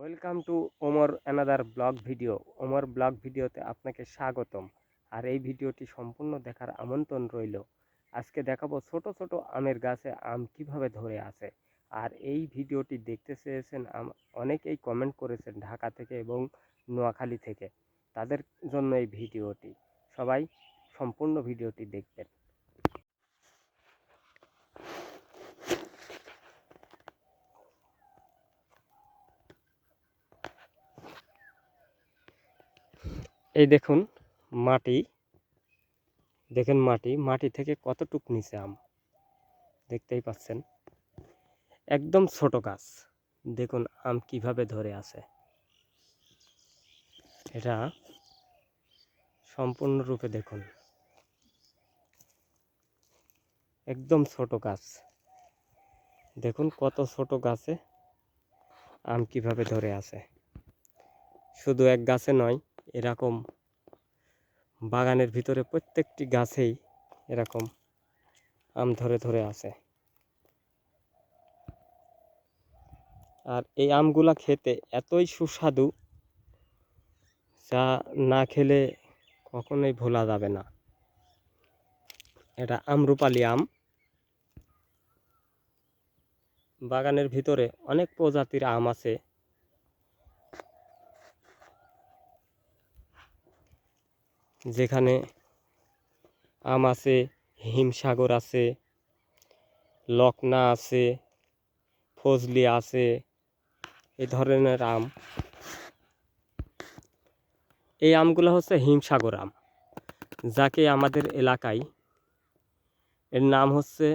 Welcome to Omar another blog video. Omar blog ভিডিওতে আপনাকে স্বাগতম। আর এই ভিডিওটি সম্পূর্ণ দেখার আমন্ত্রণ রইল। আজকে দেখাবো ছোট ছোট আমের গাছে আম কিভাবে ধরে আছে। আর এই ভিডিওটি দেখতে চেয়েছেন অনেকেই কমেন্ট করেছেন ঢাকা থেকে এবং নোয়াখালী থেকে। তাদের জন্য এই ভিডিওটি, সবাই সম্পূর্ণ ভিডিওটি দেখবেন। এই দেখুন মাটি, দেখেন মাটি থেকে কতটুক নিচে আম দেখতেই পাচ্ছেন। একদম ছোট গাছ, দেখুন আম কিভাবে ধরে আছে। এটা সম্পূর্ণরূপে দেখুন, একদম ছোট গাছ। দেখুন কত ছোট গাছে আম কিভাবে ধরে আছে। শুধু এক গাছে নয়, এরকম বাগানের ভিতরে প্রত্যেকটি গাছেই এরকম আম ধরে ধরে আছে। আর এই আমগুলা খেতে এতই সুস্বাদু, যা না খেলে কখনোই ভোলা যাবে না। এটা আমরুপালি আম। বাগানের ভিতরে অনেক প্রজাতির আম আছে। যেখানে আম আছে, হিমসাগর আছে, লকনা আছে, ফজলি আছে, এই ধরনের আম। এই আমগুলো হচ্ছে হিমসাগর আম, যাকে আমাদের এলাকায় এর নাম হচ্ছে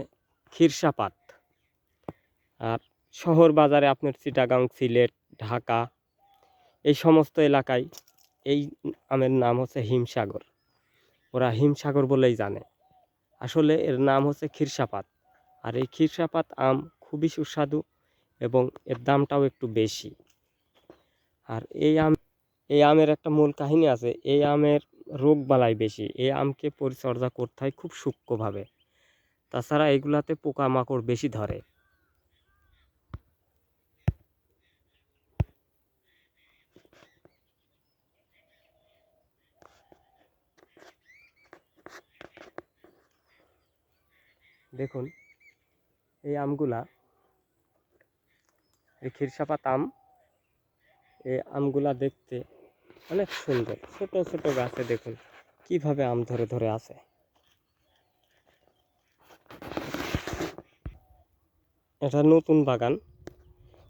খিরসাপাত। আর শহর বাজারে আপনার চিটাগাং, সিলেট, ঢাকা এই সমস্ত এলাকায় এই আমের নাম হচ্ছে হিমসাগর। ওরা হিমসাগর বলেই জানে। আসলে এর নাম হচ্ছে খিরসাপাত। আর এই খিরসাপাত আম খুবই সুস্বাদু এবং এর দামটাও একটু বেশি। আর এই আমের একটা মূল কাহিনী আছে। এই আমের রোগ বালাই বেশি। এই আমকে পরিচর্যা করতে হয় খুব সূক্ষ্মভাবে। তাছাড়া এগুলাতে পোকামাকড় বেশি ধরে। দেখুন এই আমগুলা, এই খিরসাপাত আম, এই আমগুলা দেখতে অনেক সুন্দর। ছোট ছোট গাছে দেখুন কিভাবে আম ধরে ধরে আছে। এটা নতুন বাগান,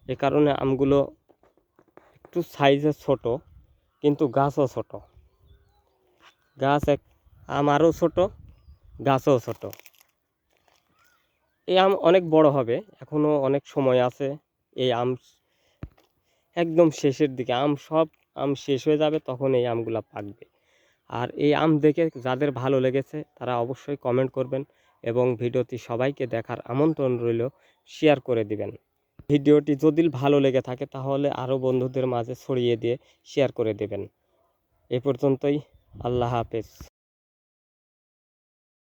এ কারণে আমগুলো একটু সাইজে ছোট, কিন্তু গাছও ছোট। আম আরও ছোট, গাছও ছোট। এই আম অনেক বড় হবে, এখনো অনেক সময় আছে। এই আম একদম শেষের দিকে, সব আম শেষ হয়ে যাবে, তখন এই আমগুলা পাকবে। আর এই আম দেখে যাদের ভালো লেগেছে তারা অবশ্যই কমেন্ট করবেন এবং ভিডিওটি সবাইকে দেখার আমন্ত্রণ রইল, শেয়ার করে দিবেন। ভিডিওটি যদি ভালো লেগে থাকে তাহলে আরও বন্ধুদের মাঝে ছড়িয়ে দিয়ে শেয়ার করে দেবেন। এ পর্যন্তই, আল্লাহ হাফেজ।